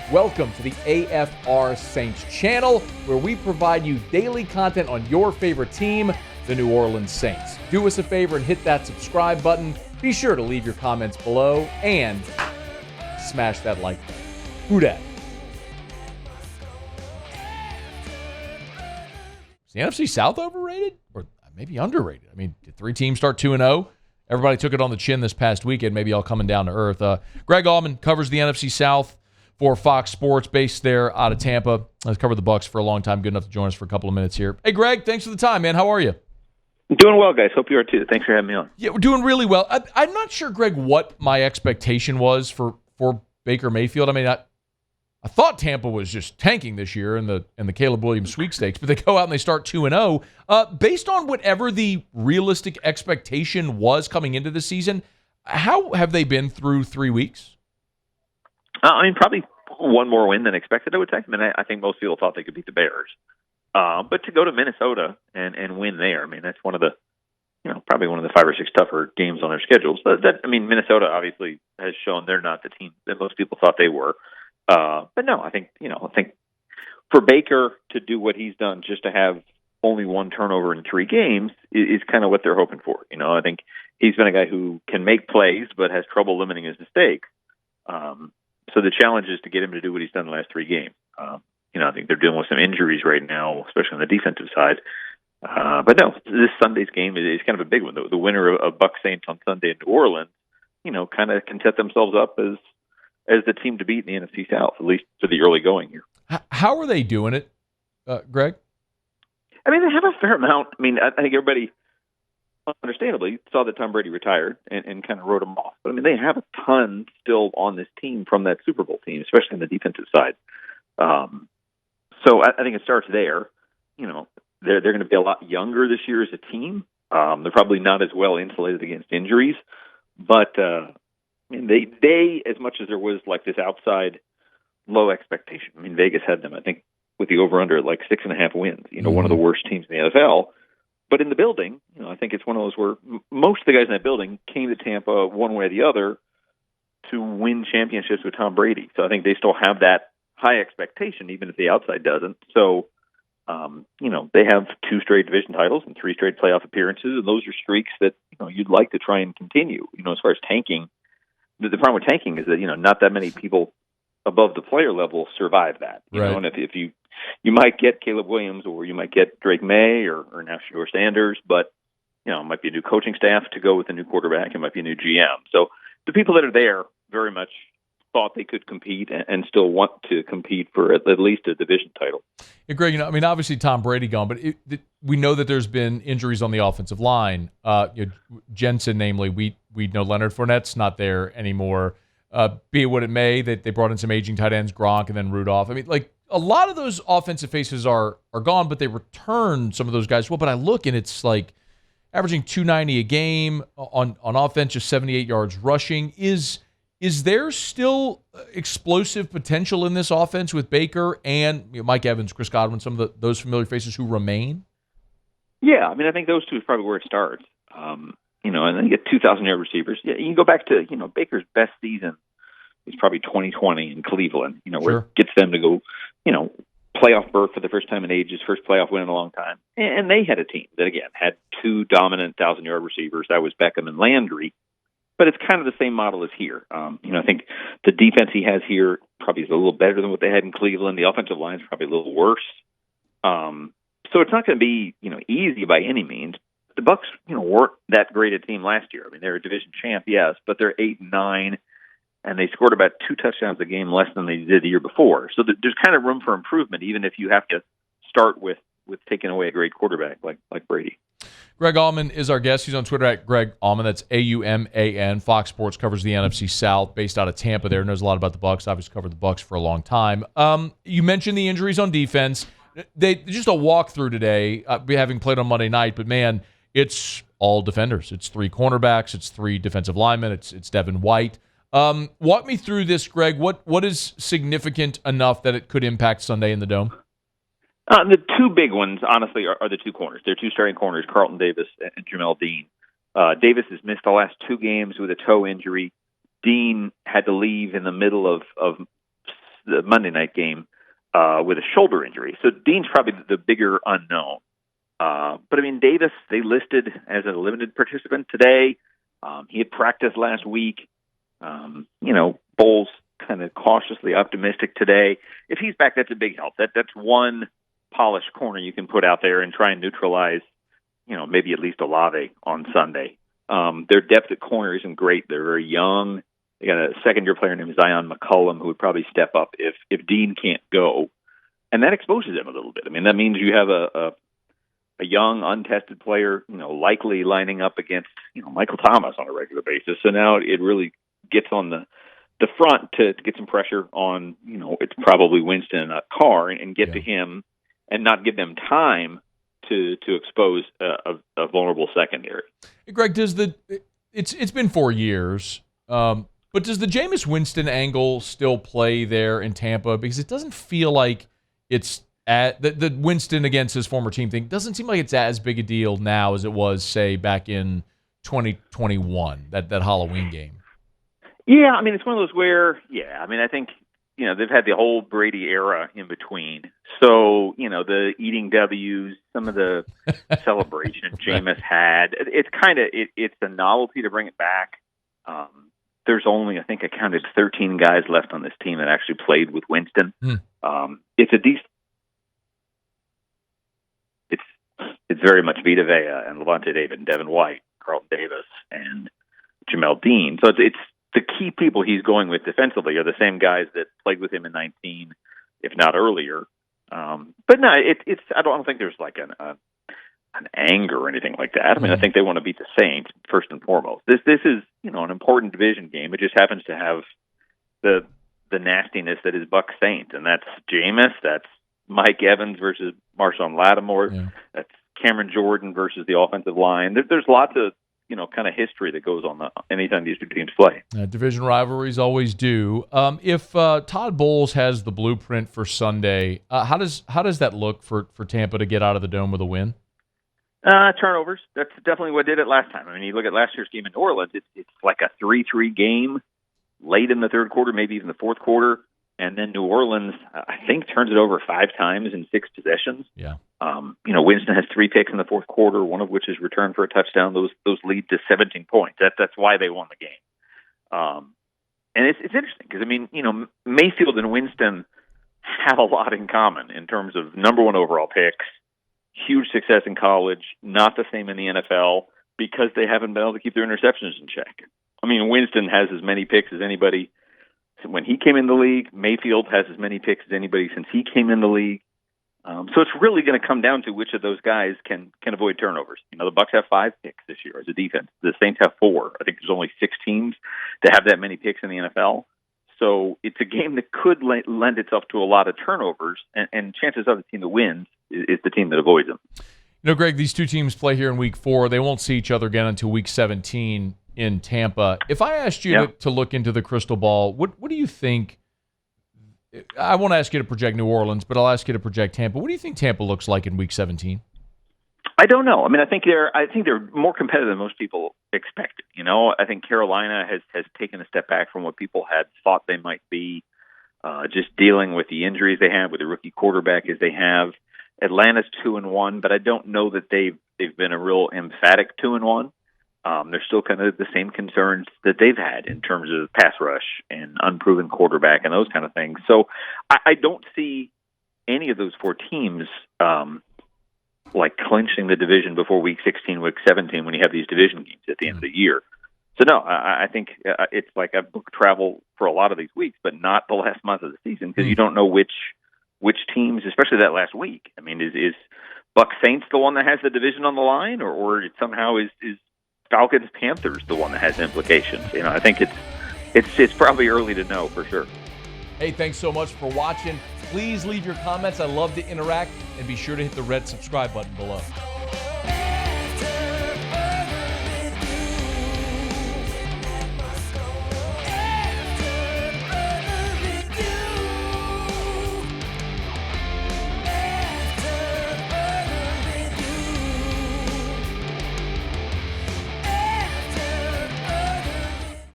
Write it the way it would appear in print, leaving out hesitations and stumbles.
Welcome to the AFR Saints channel, where we provide you daily content on your favorite team, the New Orleans Saints. Do us a favor and hit that subscribe button. Be sure to leave your comments below and smash that like button. Who dat? Is the NFC South overrated or maybe underrated? I mean, did three teams start 2-0? Everybody took it on the chin this past weekend, maybe all coming down to earth. Greg Auman covers the NFC South for Fox Sports, based there out of Tampa. I've covered the Bucs for a long time. Good enough to join us for a couple of minutes here. Hey, Greg, thanks for the time, man. How are you? Doing well, guys. Hope you are too. Thanks for having me on. Yeah, we're doing really well. I'm not sure, Greg, what my expectation was for Baker Mayfield. I mean, I thought Tampa was just tanking this year in the Caleb Williams sweepstakes, but they go out and they start 2-0. Based on whatever the realistic expectation was coming into the season, how have they been through 3 weeks? Probably one more win than expected, I would say. I think most people thought they could beat the Bears. But to go to Minnesota and win there, that's one of the, probably one of the 5 or 6 tougher games on their schedules. Minnesota obviously has shown they're not the team that most people thought they were. But no, I think for Baker to do what he's done, just to have only one turnover in 3 games is kind of what they're hoping for. I think he's been a guy who can make plays, but has trouble limiting his mistakes. So the challenge is to get him to do what he's done the last 3 games. I think they're dealing with some injuries right now, especially on the defensive side. But no, this Sunday's game is kind of a big one. The winner of Bucs Saints on Sunday in New Orleans, kind of can set themselves up as the team to beat in the NFC South, at least for the early going here. How are they doing it, Greg? They have a fair amount. I think everybody, understandably, saw that Tom Brady retired and kind of wrote him off. But, they have a ton still on this team from that Super Bowl team, especially on the defensive side. So I think it starts there. They're going to be a lot younger this year as a team. They're probably not as well insulated against injuries. But they, as much as there was like this outside low expectation, Vegas had them, I think, with the over-under at like 6.5 wins, one of the worst teams in the NFL. But in the building, I think it's one of those where most of the guys in that building came to Tampa one way or the other to win championships with Tom Brady. So I think they still have that high expectation, even if the outside doesn't. So, they have 2 straight division titles and 3 straight playoff appearances, and those are streaks that, you'd like to try and continue. As far as tanking, the problem with tanking is that, not that many people above the player level survive that. Right. And if you might get Caleb Williams, or you might get Drake May, or now Shedeur Sanders, but it might be a new coaching staff to go with a new quarterback. It might be a new GM. So the people that are there very much thought they could compete and still want to compete for at least a division title. Yeah, Greg, obviously Tom Brady gone, but we know that there's been injuries on the offensive line. Jensen, namely, we know Leonard Fournette's not there anymore. Be it what it may, they brought in some aging tight ends, Gronk and then Rudolph. A lot of those offensive faces are gone, but they return some of those guys well. But I look and it's like averaging 290 a game on offense, just 78 yards rushing. Is there still explosive potential in this offense with Baker and Mike Evans, Chris Godwin, some of those familiar faces who remain? Yeah, I think those two is probably where it starts. And then you get 2,000-yard receivers. Yeah, you can go back to, Baker's best season is probably 2020 in Cleveland, where it gets them to go, playoff berth for the first time in ages, first playoff win in a long time. And they had a team that, again, had 2 dominant 1,000-yard receivers. That was Beckham and Landry. But it's kind of the same model as here. I think the defense he has here probably is a little better than what they had in Cleveland. The offensive line is probably a little worse. So it's not going to be, easy by any means. The Bucs, weren't that great a team last year. They're a division champ, yes, but they're 8-9, and they scored about 2 touchdowns a game less than they did the year before. So there's kind of room for improvement, even if you have to start with taking away a great quarterback like Brady. Greg Auman is our guest. He's on Twitter at Greg Auman. That's AUMAN. Fox Sports covers the NFC South, based out of Tampa there. Knows a lot about the Bucs. Obviously covered the Bucs for a long time. You mentioned the injuries on defense. They just a walkthrough today, having played on Monday night, but man, it's all defenders. It's 3 cornerbacks. It's 3 defensive linemen. It's Devin White. Walk me through this, Greg. What is significant enough that it could impact Sunday in the Dome? The 2 big ones, honestly, are the 2 corners. They're 2 starting corners, Carlton Davis and Jamel Dean. Davis has missed the last 2 games with a toe injury. Dean had to leave in the middle of the Monday night game with a shoulder injury. So Dean's probably the bigger unknown. But I mean, Davis, they listed as a limited participant today. He had practiced last week. Bowles kind of cautiously optimistic today. If he's back, that's a big help. That's one polished corner you can put out there and try and neutralize, maybe at least Olave on Sunday. Their depth at corner isn't great. They're very young. They got a second-year player named Zion McCollum who would probably step up if Dean can't go. And that exposes him a little bit. I mean, that means you have a young, untested player, likely lining up against, Michael Thomas on a regular basis. So now it really gets on the front to get some pressure on, it's probably Winston and Carr and get to him and not give them time to expose a vulnerable secondary. Greg, it's been 4 years, but does the Jameis Winston angle still play there in Tampa? Because it doesn't feel like it's at the Winston against his former team thing doesn't seem like it's as big a deal now as it was, say, back in 2021, that Halloween game. Yeah, I mean, it's one of those where, I think, they've had the whole Brady era in between. So, the eating W's, some of the celebration Jameis had, it's kind of, it's a novelty to bring it back. There's only, I think I counted 13 guys left on this team that actually played with Winston. It's a decent, it's very much Vita Vea and Levante David and Devin White, Carlton Davis and Jamel Dean. So it's the key people he's going with defensively are the same guys that played with him in 19, if not earlier. But no, it's I don't think there's like an anger or anything like that. I mean, I think they want to beat the Saints first and foremost. This is an important division game. It just happens to have the nastiness that is Bucs Saints, and that's Jameis, that's Mike Evans versus Marshawn Lattimore, that's Cameron Jordan versus the offensive line. There's lots of kind of history that goes on anytime these two teams play. Division rivalries always do. If Todd Bowles has the blueprint for Sunday, how does that look for Tampa to get out of the Dome with a win? Turnovers. That's definitely what did it last time. I mean, you look at last year's game in New Orleans, it's like a 3-3 game late in the third quarter, maybe even the fourth quarter. And then New Orleans, I think, turns it over 5 times in 6 possessions. Yeah. Winston has 3 picks in the fourth quarter, one of which is returned for a touchdown. Those lead to 17 points. That's why they won the game. And it's interesting because, Mayfield and Winston have a lot in common in terms of number 1 overall picks, huge success in college, not the same in the NFL because they haven't been able to keep their interceptions in check. I mean, Winston has as many picks as anybody when he came in the league. Mayfield has as many picks as anybody since he came in the league. So it's really going to come down to which of those guys can avoid turnovers. The Bucs have 5 picks this year as a defense. The Saints have 4. I think there's only 6 teams that have that many picks in the NFL. So it's a game that could lend itself to a lot of turnovers, and chances are the team that wins is the team that avoids them. Greg, these two teams play here in Week 4. They won't see each other again until Week 17 in Tampa. If I asked you to look into the crystal ball, what do you think? I won't ask you to project New Orleans, but I'll ask you to project Tampa. What do you think Tampa looks like in Week 17? I don't know. I mean, I think they're more competitive than most people expected. I think Carolina has taken a step back from what people had thought they might be, just dealing with the injuries they have, with the rookie quarterback as they have. Atlanta's 2-1, but I don't know that they've been a real emphatic 2-1. They're still kind of the same concerns that they've had in terms of pass rush and unproven quarterback and those kind of things. So I don't see any of those 4 teams clinching the division before Week 16, Week 17 when you have these division games at the end of the year. So no, I think it's like a book travel for a lot of these weeks, but not the last month of the season because you don't know which teams, especially that last week. I mean, is Bucs Saints the one that has the division on the line, or it somehow is Falcons Panthers the one that has implications? I think it's probably early to know for sure. Hey, thanks so much for watching. Please leave your comments. I love to interact, and be sure to hit the red subscribe button below.